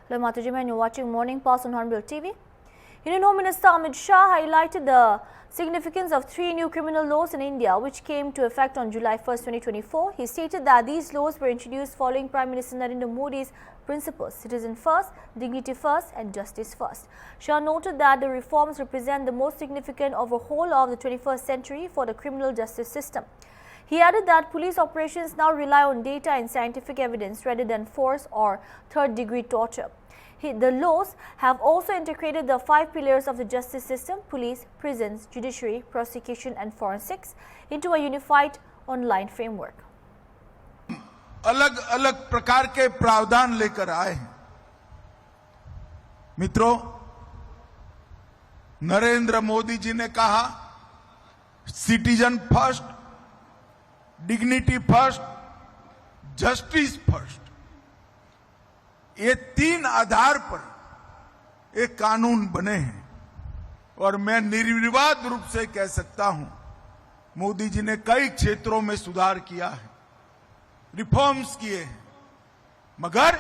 Hello Mataji, and you're watching Morning Pulse on Hornbill TV. Union Home Minister Amit Shah highlighted the significance of 3 new criminal laws in India which came to effect on July 1, 2024. He stated that these laws were introduced following Prime Minister Narendra Modi's principles: citizen first, dignity first and justice first. Shah noted that the reforms represent the most significant overhaul of the 21st century for the criminal justice system. He added that police operations now rely on data and scientific evidence rather than force or third-degree torture. The laws have also integrated the 5 pillars of the justice system: police, prisons, judiciary, prosecution and forensics into a unified online framework. अलग अलग प्रकार के प्रावधान लेकर आए हैं। मित्रों, नरेंद्र मोदी जी ने कहा citizen first, dignity first, justice first. ये 3 आधार पर एक कानून बने हैं और मैं निर्विवाद रूप से कह सकता हूं मोदी जी ने कई क्षेत्रों में सुधार किया है, रिफॉर्म्स किए हैं, मगर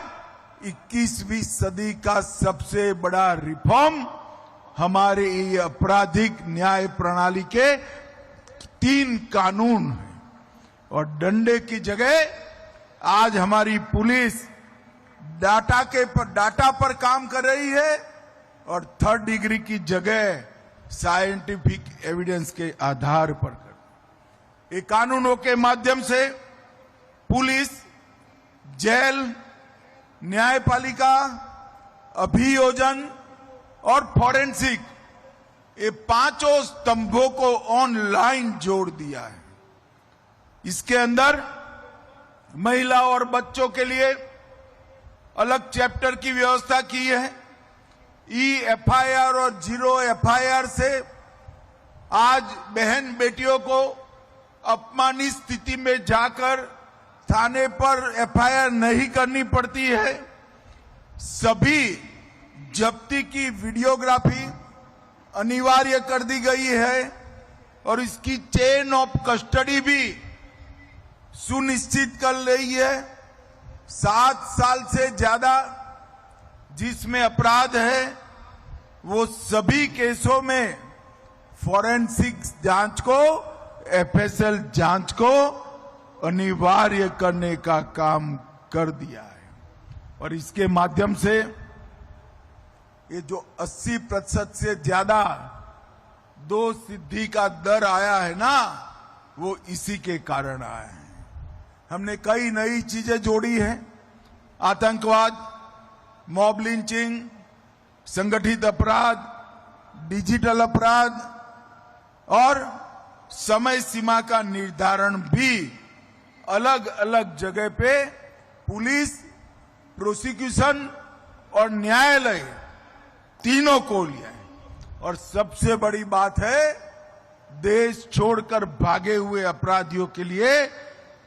21वीं सदी का सबसे बड़ा रिफॉर्म हमारे ये आपराधिक न्याय प्रणाली के 3 कानून हैं। और डंडे की जगह आज हमारी पुलिस डाटा पर काम कर रही है और थर्ड डिग्री की जगह साइंटिफिक एविडेंस के आधार पर कर। ये कानूनों के माध्यम से पुलिस, जेल, न्यायपालिका, अभियोजन और फॉरेंसिक, ये 5 स्तंभों को ऑनलाइन जोड़ दिया है। इसके अंदर महिला और बच्चों के लिए अलग चैप्टर की व्यवस्था की है। EFIR और 0 FIR से आज बहन बेटियों को अपमानित स्थिति में जाकर थाने पर FIR नहीं करनी पड़ती है। सभी जब्ती की वीडियोग्राफी अनिवार्य कर दी गई है और इसकी चेन ऑफ कस्टडी भी सुनिश्चित कर रही है। 7 साल से ज्यादा जिसमें अपराध है वो सभी केसों में फॉरेंसिक जांच को, FSL जांच को अनिवार्य करने का काम कर दिया है। और इसके माध्यम से ये जो 80% से ज्यादा दोष सिद्धि का दर आया है ना, वो इसी के कारण आया है। हमने कई नई चीजें जोड़ी हैं: आतंकवाद, मॉब लिंचिंग, संगठित अपराध, डिजिटल अपराध और समय सीमा का निर्धारण भी अलग अलग जगह पे पुलिस, प्रोसिक्यूशन और न्यायालय तीनों को लिया है। और सबसे बड़ी बात है, देश छोड़कर भागे हुए अपराधियों के लिए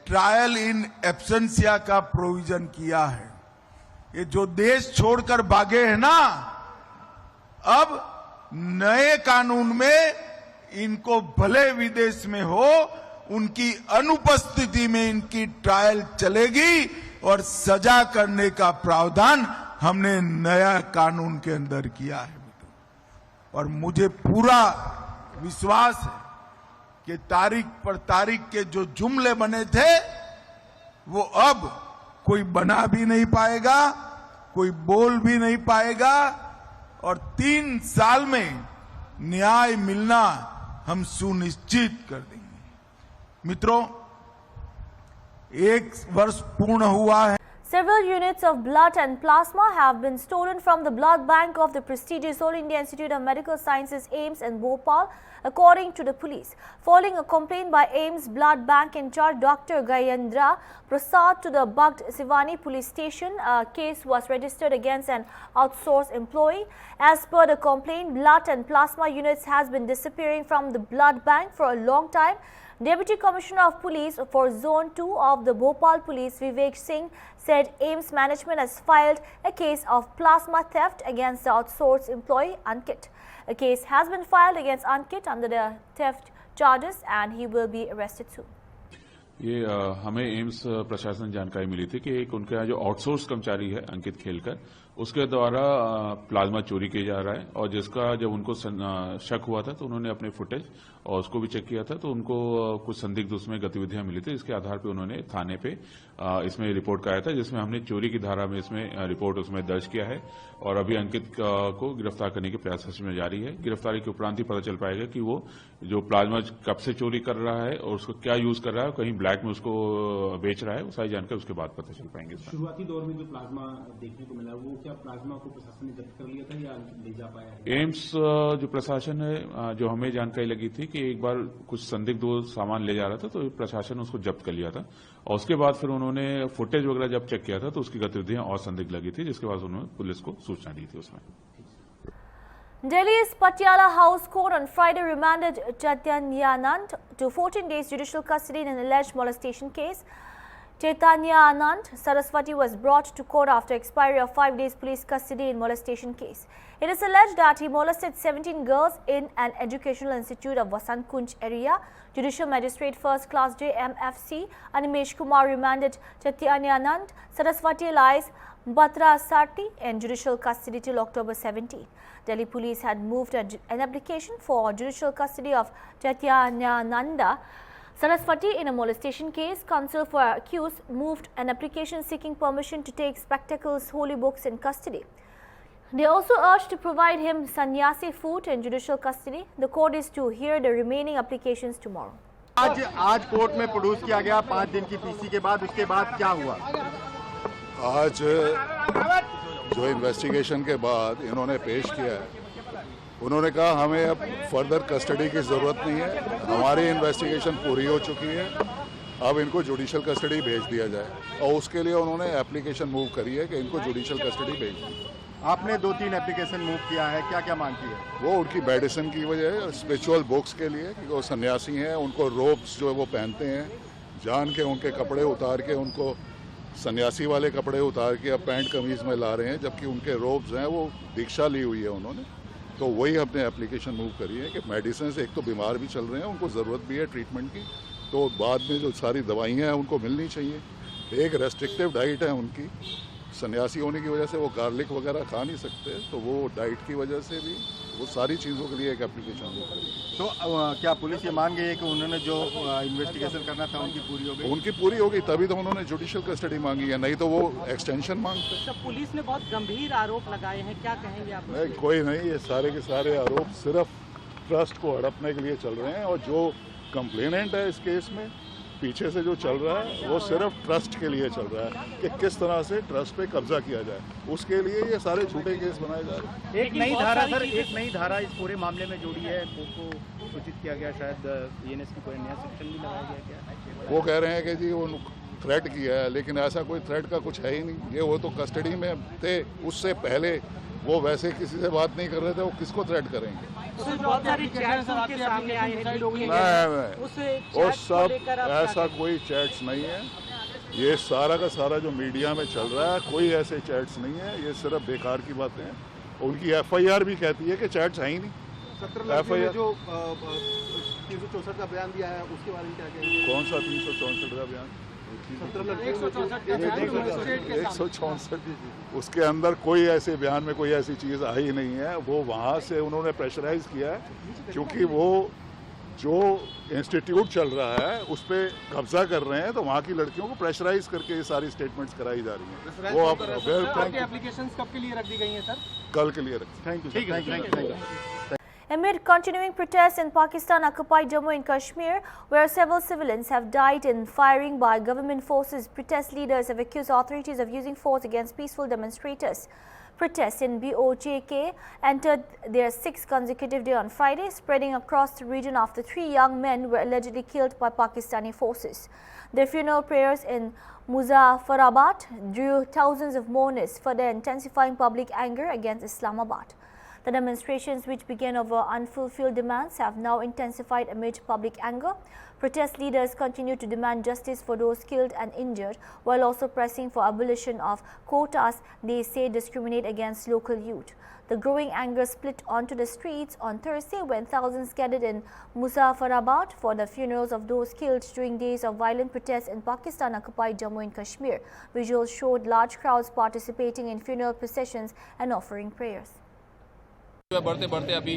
ट्रायल इन एब्सेंसिया का प्रोविजन किया है। ये जो देश छोड़कर भागे हैं ना, अब नए कानून में इनको भले विदेश में हो, उनकी अनुपस्थिति में इनकी ट्रायल चलेगी और सजा करने का प्रावधान हमने नया कानून के अंदर किया है। और मुझे पूरा विश्वास है कि तारीख पर तारीख के जो जुमले बने थे वो अब कोई बना भी नहीं पाएगा, कोई बोल भी नहीं पाएगा और 3 साल में न्याय मिलना हम सुनिश्चित कर देंगे। मित्रों, 1 वर्ष पूर्ण हुआ है। Several units of blood and plasma have been stolen from the blood bank of the prestigious All India Institute of Medical Sciences AIIMS in Bhopal, according to the police. Following a complaint by AIIMS blood bank in charge Dr. Gayendra Prasad to the bugged Sivani police station, a case was registered against an outsourced employee. As per the complaint, blood and plasma units has been disappearing from the blood bank for a long time. Deputy Commissioner of Police for Zone 2 of the Bhopal Police, Vivek Singh, said AIIMS management has filed a case of plasma theft against the outsourced employee Ankit. A case has been filed against Ankit under the theft charges and he will be arrested soon. ये हमें AIIMS प्रशासन जानकारी मिली थी कि एक उनका जो outsource कर्मचारी है अंकित खेलकर, उसके द्वारा प्लाज्मा चोरी किया जा रहा है और जिसका जब उनको शक हुआ था तो उन्होंने अपने फुटेज और उसको भी चेक किया था तो उनको कुछ संदिग्ध उसमें गतिविधियां मिली थी। इसके आधार पे उन्होंने थाने पे इसमें रिपोर्ट कराया था जिसमें हमने चोरी की धारा में इसमें रिपोर्ट उसमें दर्ज किया है और अभी अंकित को गिरफ्तार करने के प्रयास में जारी है। गिरफ्तारी के उपरांत ही पता चल पाएगा कि वो जो प्लाज्मा कब से चोरी कर रहा है और उसको क्या यूज कर रहा है, कहीं ब्लैक में उसको बेच रहा है, वो सारी जानकारी उसके बाद पता चल पाएंगे। शुरुआती दौर में जो प्लाज्मा देखने को मिला वो क्या प्लाज्मा को प्रशासन ने जब्त कर लिया था या ले जा पाया है? एम्स जो प्रशासन है, जो हमें जानकारी लगी थी कि एक बार कुछ संदिग्ध वो सामान ले जा रहा था तो प्रशासन उसको जब्त कर लिया था और उसके बाद फिर उन्होंने फुटेज वगैरह जब चेक किया था तो उसकी गतिविधियां और संदिग्ध लगी थी जिसके बाद उन्होंने पुलिस को सूचना दी थी। उसमें Delhi's Patiala House Court on Friday remanded Chaitanyanand to 14 days judicial custody in an alleged molestation case. Chaitanyanand Saraswati was brought to court after expiry of 5 days police custody in molestation case. It is alleged that he molested 17 girls in an educational institute of Vasant Kunj area. Judicial Magistrate First Class JMFC Animesh Kumar remanded Chaitanyanand Saraswati lies Batra Sati in judicial custody till October 17. Delhi police had moved an application for judicial custody of Chaitanyananda Saraswati in a molestation case. Counsel for accused moved an application seeking permission to take spectacles, holy books in custody. They also urged to provide him sannyasi food in judicial custody. The court is to hear the remaining applications tomorrow. आज court में produce किया गया 5 दिन की PC के बाद, उसके बाद क्या हुआ? आज जो इन्वेस्टिगेशन के बाद इन्होंने पेश किया है, उन्होंने कहा हमें अब फर्दर कस्टडी की ज़रूरत नहीं है, हमारी इन्वेस्टिगेशन पूरी हो चुकी है, अब इनको जुडिशल कस्टडी भेज दिया जाए और उसके लिए उन्होंने एप्लीकेशन मूव करी है कि इनको जुडिशल कस्टडी भेज दी। आपने 2-3 एप्लीकेशन मूव किया है, क्या क्या मांग की है? वो उनकी मेडिसिन की वजह है, स्पिरिचुअल बुक्स के लिए, क्योंकि वो सन्यासी हैं, उनको रोब्स जो वो पहनते हैं, जान के उनके कपड़े उतार के उनको सन्यासी वाले कपड़े उतार के अब पैंट कमीज़ में ला रहे हैं, जबकि उनके रोब्स हैं वो दीक्षा ली हुई है उन्होंने। तो वही हमने एप्लीकेशन मूव करी है कि मेडिसिन से एक तो बीमार भी चल रहे हैं, उनको ज़रूरत भी है ट्रीटमेंट की, तो बाद में जो सारी दवाइयाँ हैं उनको मिलनी चाहिए। एक रेस्ट्रिक्टिव डाइट है उनकी, सन्यासी होने की वजह से वो गार्लिक वगैरह खा नहीं सकते, तो वो डाइट की वजह से भी वो सारी चीज़ों के लिए एक एप्लीकेशन मूव करी। तो क्या पुलिस ये मान गई है कि उन्होंने जो इन्वेस्टिगेशन करना था उनकी पूरी हो गई? उनकी पूरी होगी तभी तो उन्होंने जुडिशियल कस्टडी मांगी है, नहीं तो वो एक्सटेंशन मांगते। सब पुलिस ने बहुत गंभीर आरोप लगाए हैं, क्या कहेंगे आप? नहीं, कोई नहीं, ये सारे के सारे आरोप सिर्फ ट्रस्ट को हड़पने के लिए चल रहे हैं और जो कंप्लेनेंट है इस केस में पीछे से जो चल रहा है वो सिर्फ ट्रस्ट के लिए चल रहा है कि किस तरह से ट्रस्ट पे कब्जा किया जाए, उसके लिए ये सारे झूठे केस बनाए जा रहे हैं। एक नई धारा सर, एक नई धारा इस पूरे मामले में जोड़ी है, को सूचित किया गया, शायद ENS की कोई नया सेक्शन भी लगाया गया क्या? वो कह रहे हैं कि जी वो थ्रेट किया है, लेकिन ऐसा कोई थ्रेट का कुछ है ही नहीं। ये वो तो कस्टडी में थे, उससे पहले वो वैसे किसी से बात नहीं कर रहे थे, वो किसको थ्रेट करेंगे? बहुत सारी चैट्स उनके सामने आए हैं, वो सब ऐसा कोई चैट्स नहीं है, ये सारा का सारा जो मीडिया में चल रहा है कोई ऐसे चैट्स नहीं है, ये सिर्फ बेकार की बातें हैं। उनकी FIR भी कहती है कि चैट्स है ही नहीं। 17 जो 364 का बयान दिया है उसके बारे में क्या कहेंगे? कौन सा 364 का बयान? 164, उसके अंदर कोई ऐसे बयान में कोई ऐसी चीज़ आई नहीं है। वो वहाँ से उन्होंने प्रेशराइज किया है क्योंकि वो जो इंस्टीट्यूट चल रहा है उस पर कब्जा कर रहे हैं, तो वहाँ की लड़कियों को प्रेशराइज करके ये सारी स्टेटमेंट्स कराई जा रही हैं। वो अब एप्लीकेशंस कब के लिए रख दी गई हैं सर? कल के लिए रखी। Thank you. Amid continuing protests in Pakistan-occupied Jammu and Kashmir, where several civilians have died in firing by government forces, protest leaders have accused authorities of using force against peaceful demonstrators. Protests in BOJK entered their 6th consecutive day on Friday, spreading across the region after 3 young men were allegedly killed by Pakistani forces. Their funeral prayers in Muzaffarabad drew thousands of mourners, further intensifying public anger against Islamabad. The demonstrations, which began over unfulfilled demands, have now intensified amid public anger. Protest leaders continue to demand justice for those killed and injured, while also pressing for abolition of quotas they say discriminate against local youth. The growing anger split onto the streets on Thursday when thousands gathered in Muzaffarabad for the funerals of those killed during days of violent protests in Pakistan-occupied Jammu and Kashmir. Visuals showed large crowds participating in funeral processions and offering prayers. बढ़ते बढ़ते अभी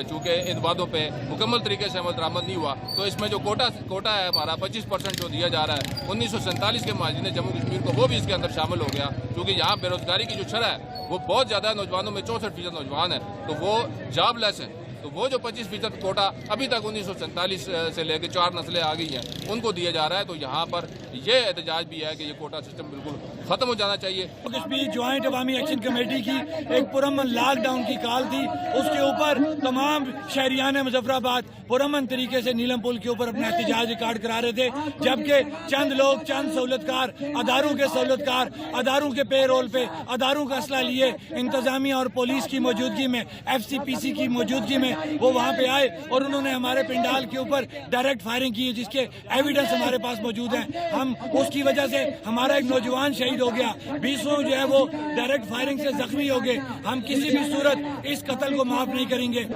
चूंकि इन वादों पे मुकम्मल तरीके से अमल दरामद नहीं हुआ, तो इसमें जो कोटा है हमारा 25% जो दिया जा रहा है 1947 के महाजरीन जम्मू कश्मीर को, वो भी इसके अंदर शामिल हो गया। क्योंकि यहाँ बेरोजगारी की जो शरह है वो बहुत ज़्यादा, नौजवानों में 64% नौजवान है, तो वो जॉबलेस है। तो वो जो 25% कोटा अभी तक 1947 से लेकर 4 नस्लें आ गई हैं उनको दिया जा रहा है, तो यहाँ पर ये एहतजाज भी है कि ये कोटा सिस्टम बिल्कुल खत्म हो जाना चाहिए। कश्मीर ज्वाइंट अवामी एक्शन कमेटी की एक पुरअमन लॉकडाउन की कॉल थी, उसके ऊपर तमाम शहरियान मुजफ्फराबाद पुरअमन तरीके से नीलम पुल के ऊपर अपना एहतजाज रिकॉर्ड करा रहे थे, जबकि चंद लोग, चंद सहूलतकार, अदारों के सहूलतकार, अदारों के पे रोल पे अदारों का असला लिए इंतजामिया और पुलिस की मौजूदगी में, FCPC की मौजूदगी में वो वहाँ पे आए और उन्होंने हमारे पिंडाल के ऊपर डायरेक्ट फायरिंग की, जिसके एविडेंस हमारे पास मौजूद हैं। हम उसकी वजह से हमारा एक नौजवान शहीद हो गया, 20 लोग जो है वो डायरेक्ट फायरिंग से जख्मी हो गए। हम किसी भी सूरत इस कत्ल को माफ नहीं करेंगे।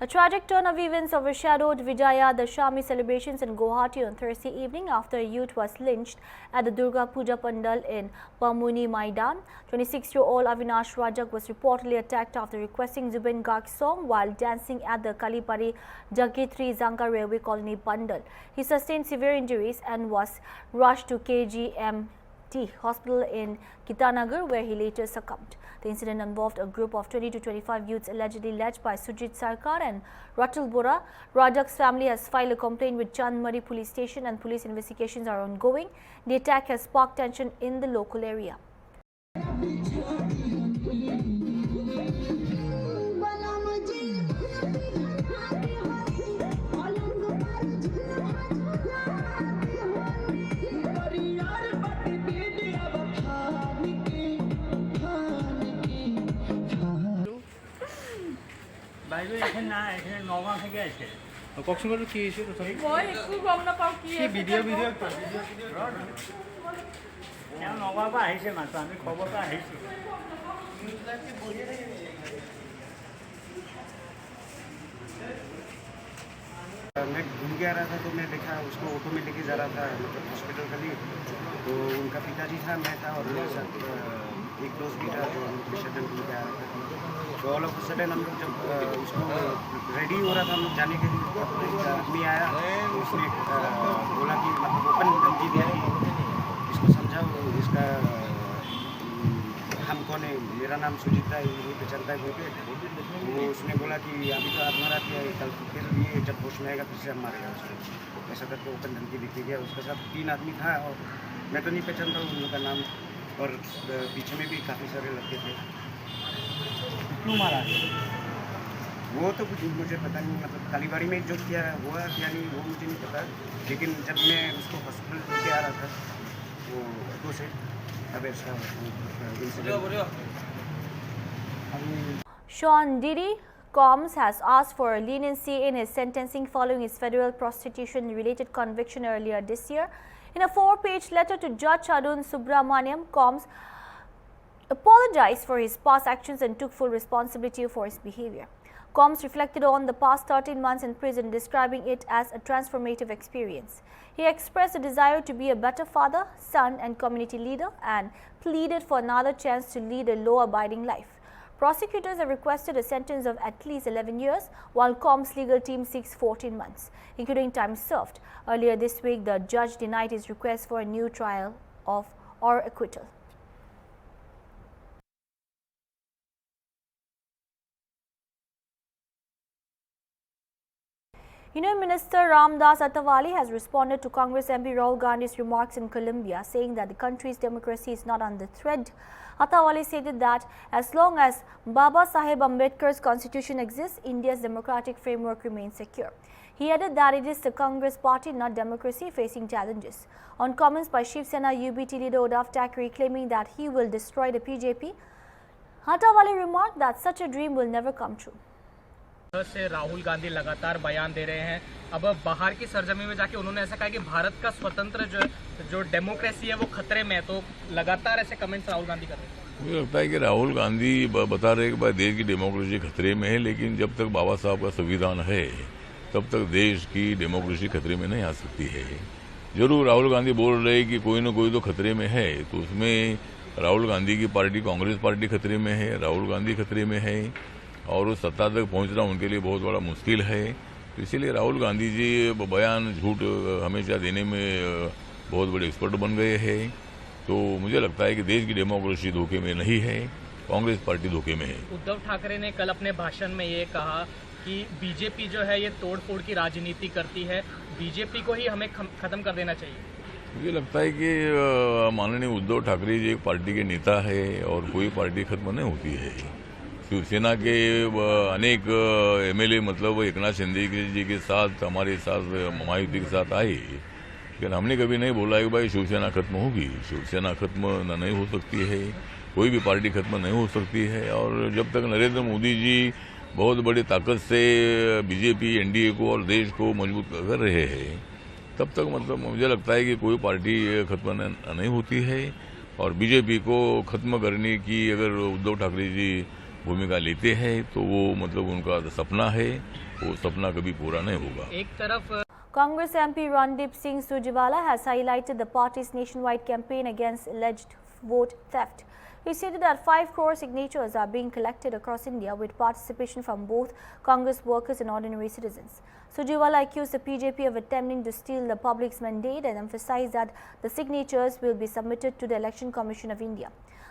A tragic turn of events overshadowed Vijaya Dashami celebrations in Guwahati on Thursday evening after a youth was lynched at the Durga Puja Pandal in Bamuni Maidan. 26-year-old Avinash Rajak was reportedly attacked after requesting Zubin Garg's song while dancing at the Kalipari Jagitri Zanga Railway Colony Bandal. He sustained severe injuries and was rushed to KGMT Hospital in Kitanagar, where he later succumbed. The incident involved a group of 20 to 25 youths allegedly led by Sujit Sarkar and Ratul Bora. Rajak's family has filed a complaint with Chandmari police station and police investigations are ongoing. The attack has sparked tension in the local area. বাইরে এখানে না, এখানে নগাঁও থেকে আসে। কক্সবাজার কি হয়েছে তো sorry? মই একটু গম নাপাওঁ কি ভিডিঅ' কেন নগাঁৱৰ পৰা আহিছে মাত্ৰ, আমি খবৰ পৰা আহিছোঁ। मैं घूम के आ रहा था तो मैं देखा उसको ऑटो में लेके जा रहा था, मतलब हॉस्पिटल के लिए। तो उनका पिताजी था, मैं था और मेरे साथ एक दोस्त भी था जो हम शटल घूम के आ रहा था। तो ऑल ऑफ सडन हम लोग जब उसको रेडी हो रहा था हम लोग जाने के लिए, तो एक आदमी आया तो उसने बोला कि मतलब ओपन धमकी दिया कि इसको समझाओ, इसका हम कौन है, मेरा नाम सुजीत है, ये पहचानता है बोल के। वो उसने बोला कि अभी तो आप मारा किया, कल फिर ये जब होश में आएगा फिर से हम मारेगा उसको, ऐसा करके ओपन धमकी देती गया। उसके साथ 3 आदमी था और मैं तो नहीं पहचानता हूँ उन लोग का नाम, और पीछे में भी काफ़ी सारे लड़के थे। क्यों मारा? वो तो कुछ मुझे पता नहीं, मतलब कालीबाड़ी में जो किया हुआ क्या नहीं वो मुझे नहीं पता, लेकिन जब मैं उसको हॉस्पिटल लेके आ रहा था वो ऑटो से अब ऐसा incident. Sean Diddy Combs has asked for leniency in his sentencing following his federal prostitution-related conviction earlier this year. In a 4-page letter to Judge Arun Subramaniam, Combs apologized for his past actions and took full responsibility for his behavior. Combs reflected on the past 13 months in prison, describing it as a transformative experience. He expressed a desire to be a better father, son and community leader and pleaded for another chance to lead a law-abiding life. Prosecutors have requested a sentence of at least 11 years, while Combs' legal team seeks 14 months, including time served. Earlier this week, the judge denied his request for a new trial or acquittal. Union Minister Ramdas Atawale has responded to Congress MP Rahul Gandhi's remarks in Colombia, saying that the country's democracy is not under threat. Atawale stated that as long as Baba Saheb Ambedkar's constitution exists, India's democratic framework remains secure. He added that it is the Congress party, not democracy, facing challenges. On comments by Shiv Sena UBT leader Uddhav Thackeray claiming that he will destroy the BJP, Hatawale remarked that such a dream will never come true. से राहुल गांधी लगातार बयान दे रहे हैं। अब बाहर की सरजमी में जाके उन्होंने ऐसा कहा कि भारत का स्वतंत्र जो डेमोक्रेसी है वो खतरे में है, तो लगातार ऐसे कमेंट्स राहुल गांधी कर रहे हैं। मुझे लगता है कि राहुल गांधी बता रहे हैं कि देश की डेमोक्रेसी खतरे में है, लेकिन जब तक बाबा साहब का संविधान है तब तक देश की डेमोक्रेसी खतरे में नहीं आ सकती है। जरूर राहुल गांधी बोल रहे हैं कि कोई न कोई तो खतरे में है, तो उसमें राहुल गांधी की पार्टी कांग्रेस पार्टी खतरे में है, राहुल गांधी खतरे में है और उस सत्ता तक पहुंचना उनके लिए बहुत बड़ा मुश्किल है। तो इसीलिए राहुल गांधी जी बयान झूठ हमेशा देने में बहुत बड़े एक्सपर्ट बन गए हैं। तो मुझे लगता है कि देश की डेमोक्रेसी धोखे में नहीं है, कांग्रेस पार्टी धोखे में है। उद्धव ठाकरे ने कल अपने भाषण में ये कहा कि बीजेपी जो है ये तोड़फोड़ की राजनीति करती है, बीजेपी को ही हमें खत्म कर देना चाहिए। मुझे लगता है कि माननीय उद्धव ठाकरे जी एक पार्टी के नेता है और कोई पार्टी खत्म नहीं होती है। शिवसेना के अनेक एमएलए मतलब एकनाथ शिंदे जी के साथ हमारे साथ महायुति के साथ आए, लेकिन हमने कभी नहीं बोला कि भाई शिवसेना खत्म होगी। शिवसेना खत्म नहीं हो सकती है, कोई भी पार्टी खत्म नहीं हो सकती है। और जब तक नरेंद्र मोदी जी बहुत बड़ी ताकत से बीजेपी एनडीए को और देश को मजबूत कर रहे हैं, तब तक मतलब मुझे लगता है कि कोई पार्टी खत्म नहीं होती है। और बीजेपी को खत्म करने की अगर उद्धव ठाकरे जी भूमिका लेते हैं तो वो मतलब उनका सपना है, वो सपना कभी पूरा नहीं होगा। एक तरफ Congress MP Randeep Singh Surjewala has highlighted the party's nationwide campaign against alleged vote theft. He stated that 5 crore signatures are being collected across India with participation from both Congress workers and ordinary citizens. Surjewala accused the BJP of attempting to steal the public's mandate and emphasized that the signatures will be submitted to the Election Commission of India.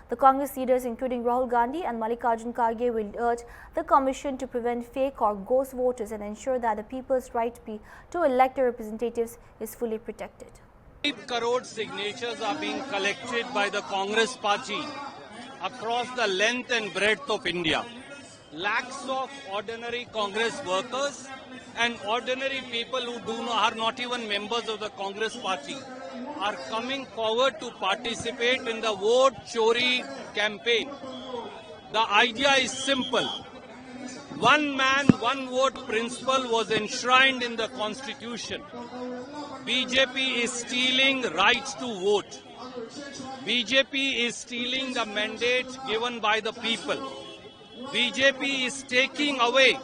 The Congress leaders, including Rahul Gandhi and Mallikarjun Kharge, will urge the Commission to prevent fake or ghost voters and ensure that the people's right to elect their representatives is fully protected. 5 crore signatures are being collected by the Congress party across the length and breadth of India. Lakhs of ordinary Congress workers and ordinary people who are not even members of the Congress party are coming forward to participate in the vote chori campaign. The idea is simple. One man, one vote principle was enshrined in the Constitution. BJP is stealing rights to vote. BJP is stealing the mandate given by the people. BJP is taking away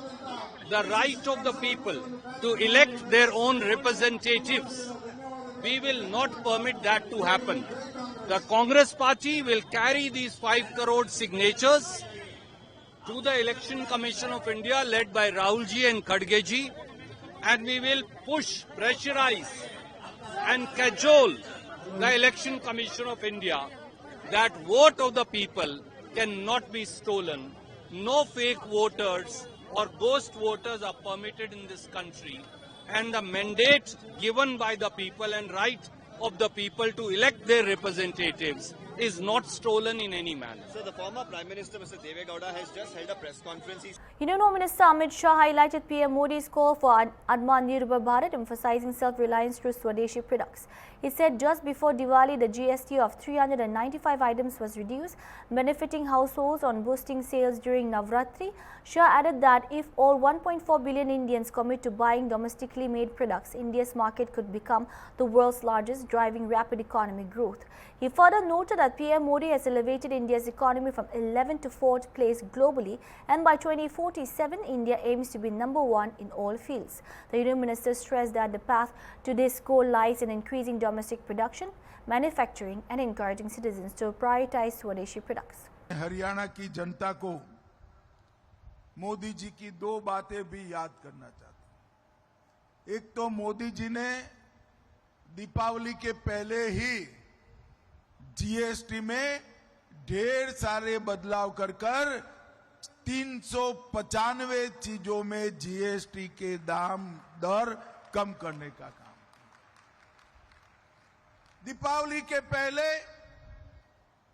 the right of the people to elect their own representatives. We will not permit that to happen. The Congress party will carry these 5 crore signatures to the Election Commission of India led by Rahul ji and Kharge ji, and we will push, pressurize and cajole the Election Commission of India that vote of the people cannot be stolen. No fake voters or ghost voters are permitted in this country, and the mandate given by the people and right of the people to elect their representatives is not stolen in any manner. So the former Prime Minister Mr. Deve Gowda has just held a press conference. Union Home Minister Amit Shah highlighted PM Modi's call for Atmanirbhar Bharat, emphasizing self-reliance through Swadeshi products. He said just before Diwali, the GST of 395 items was reduced, benefiting households on boosting sales during Navratri. Shah added that if all 1.4 billion Indians commit to buying domestically made products, India's market could become the world's largest, driving rapid economic growth. He further noted that PM Modi has elevated India's economy from 11th to 4th place globally, and by 2047, India aims to be #1 in all fields. The Union Minister stressed that the path to this goal lies in increasing domestic production, manufacturing and encouraging citizens to prioritize Swadeshi products. Haryana की जनता को मोदी जी की 2 बातें भी याद करना चाहता हूं। एक तो मोदी जी ने दीपावली के पहले ही जीएसटी में ढेर सारे बदलाव कर 395 चीजों में जीएसटी के दर कम करने का काम। दीपावली के पहले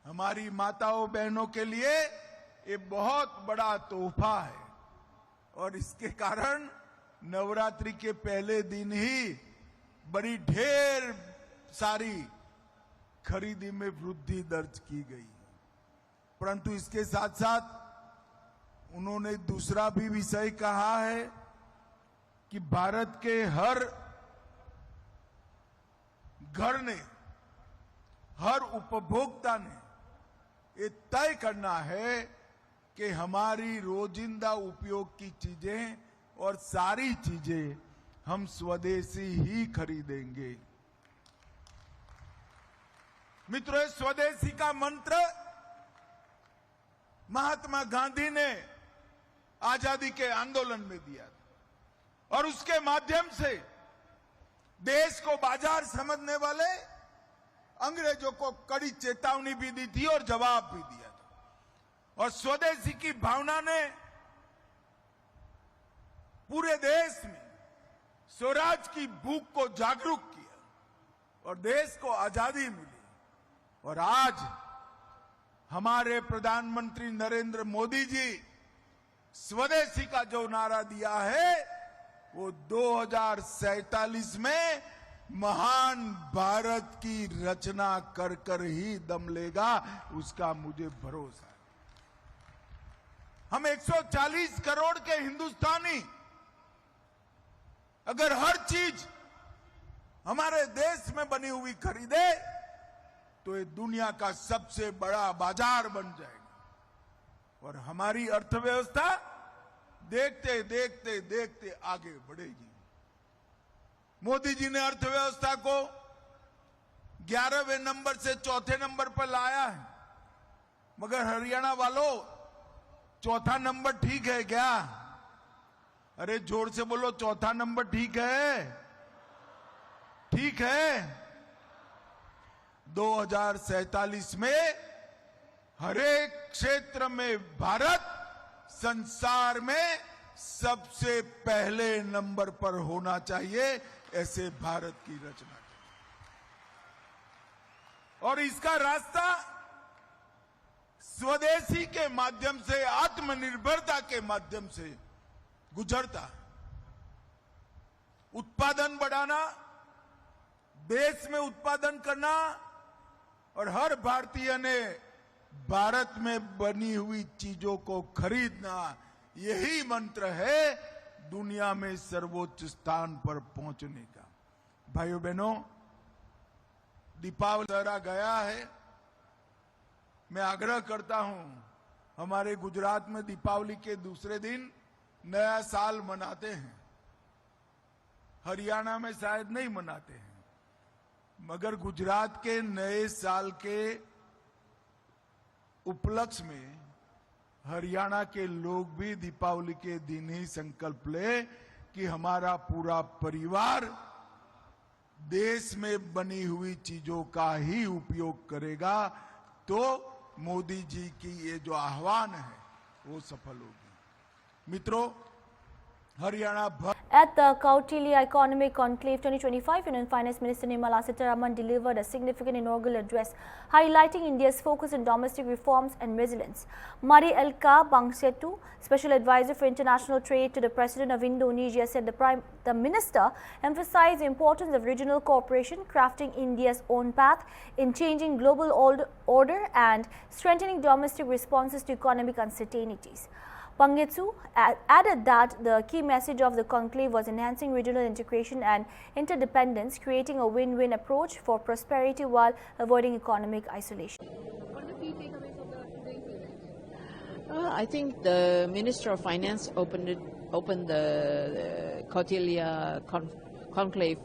हमारी माताओं बहनों के लिए ये बहुत बड़ा तोहफा है, और इसके कारण नवरात्रि के पहले दिन ही बड़ी ढेर सारी खरीदी में वृद्धि दर्ज की गई। परंतु इसके साथ साथ उन्होंने दूसरा भी विषय कहा है कि भारत के हर घर ने, हर उपभोक्ता ने ये तय करना है कि हमारी रोजिंदा उपयोग की चीजें और सारी चीजें हम स्वदेशी ही खरीदेंगे। मित्रों, स्वदेशी का मंत्र महात्मा गांधी ने आजादी के आंदोलन में दिया था और उसके माध्यम से देश को बाजार समझने वाले अंग्रेजों को कड़ी चेतावनी भी दी थी और जवाब भी दिया था। और स्वदेशी की भावना ने पूरे देश में स्वराज की भूख को जागरूक किया और देश को आजादी मिली। और आज हमारे प्रधानमंत्री नरेंद्र मोदी जी स्वदेशी का जो नारा दिया है वो 2047 में महान भारत की रचना कर कर ही दम लेगा, उसका मुझे भरोसा है। हम 140 करोड़ के हिंदुस्तानी अगर हर चीज हमारे देश में बनी हुई खरीदे तो ये दुनिया का सबसे बड़ा बाजार बन जाएगा और हमारी अर्थव्यवस्था देखते देखते देखते आगे बढ़ेगी। मोदी जी ने अर्थव्यवस्था को 11वें नंबर से चौथे नंबर पर लाया है, मगर हरियाणा वालों चौथा नंबर ठीक है क्या? अरे जोर से बोलो, चौथा नंबर ठीक है? ठीक है। 2047 में हरेक क्षेत्र में भारत संसार में सबसे पहले नंबर पर होना चाहिए, ऐसे भारत की रचना करें। और इसका रास्ता स्वदेशी के माध्यम से, आत्मनिर्भरता के माध्यम से गुजरता। उत्पादन बढ़ाना, देश में उत्पादन करना और हर भारतीय ने भारत में बनी हुई चीजों को खरीदना, यही मंत्र है दुनिया में सर्वोच्च स्थान पर पहुंचने का। भाइयों बहनों, दीपावली दशहरा गया है। मैं आग्रह करता हूं, हमारे गुजरात में दीपावली के दूसरे दिन नया साल मनाते हैं, हरियाणा में शायद नहीं मनाते हैं, मगर गुजरात के नए साल के उपलक्ष्य में हरियाणा के लोग भी दीपावली के दिन ही संकल्प ले कि हमारा पूरा परिवार देश में बनी हुई चीजों का ही उपयोग करेगा, तो मोदी जी की ये जो आह्वान है वो सफल होगी। मित्रों, हरियाणा भर At the Kautilya Economic Conclave 2025, Union Finance Minister Nirmala Sitharaman delivered a significant inaugural address highlighting India's focus on domestic reforms and resilience. Mari Elka Bangsetu, Special Advisor for International Trade to the President of Indonesia, said the minister emphasized the importance of regional cooperation, crafting India's own path in changing global order and strengthening domestic responses to economic uncertainties. Pangetsu added that the key message of the conclave was enhancing regional integration and interdependence, creating a win-win approach for prosperity while avoiding economic isolation. What are the key takeaways of today's event? I think the Minister of Finance opened the Kautilya conclave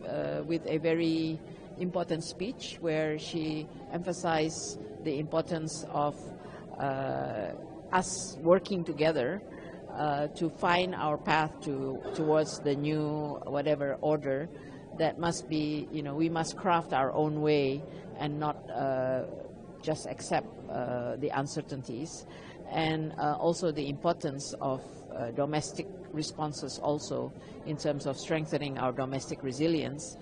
with a very important speech where she emphasized the importance of us working together to find our path towards the new whatever order that must be, we must craft our own way and not just accept the uncertainties, and also the importance of domestic responses also in terms of strengthening our domestic resilience.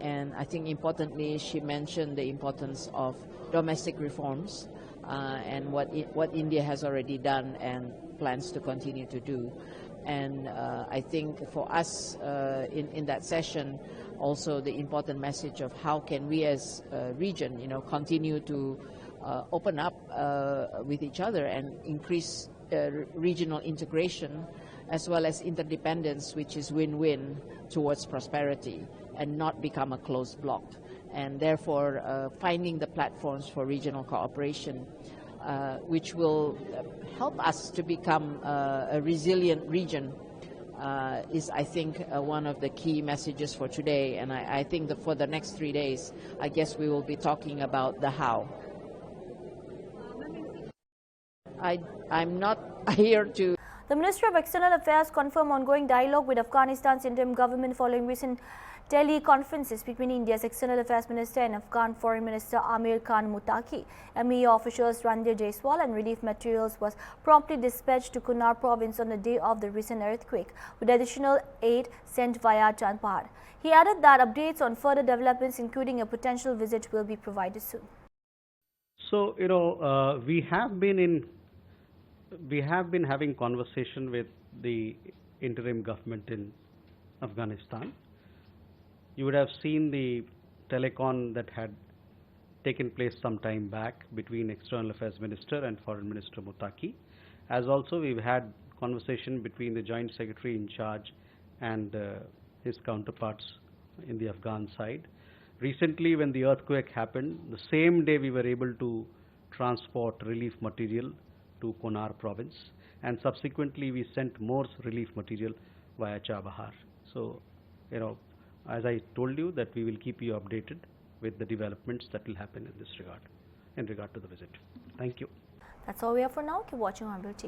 And I think importantly she mentioned the importance of domestic reforms and what India has already done and plans to continue to do. And I think for us in that session, also the important message of how can we as a region, continue to open up with each other and increase regional integration as well as interdependence, which is win-win towards prosperity and not become a closed bloc. And therefore, finding the platforms for regional cooperation, which will help us to become a resilient region, is, I think, one of the key messages for today. And I think that for the next 3 days, I guess we will be talking about the how. I'm not here to... The Ministry of External Affairs confirmed ongoing dialogue with Afghanistan's interim government following recent teleconferences between India's External Affairs Minister and Afghan Foreign Minister Amir Khan Muttaqi. MEA officials Randir Jaiswal and relief materials was promptly dispatched to Kunar province on the day of the recent earthquake, with additional aid sent via Chandpahar. He added that updates on further developments, including a potential visit, will be provided soon. So, we have been having conversation with the interim government in Afghanistan. You would have seen the telecon that had taken place some time back between External Affairs Minister and Foreign Minister Muttaqi. As also, we've had conversation between the Joint Secretary in charge and his counterparts in the Afghan side. Recently, when the earthquake happened, the same day we were able to transport relief material to Kunar province, and subsequently we sent more relief material via Chabahar. So, as I told you, that we will keep you updated with the developments that will happen in this regard, in regard to the visit. Thank you. That's all we have for now. Keep watching Hornbill TV.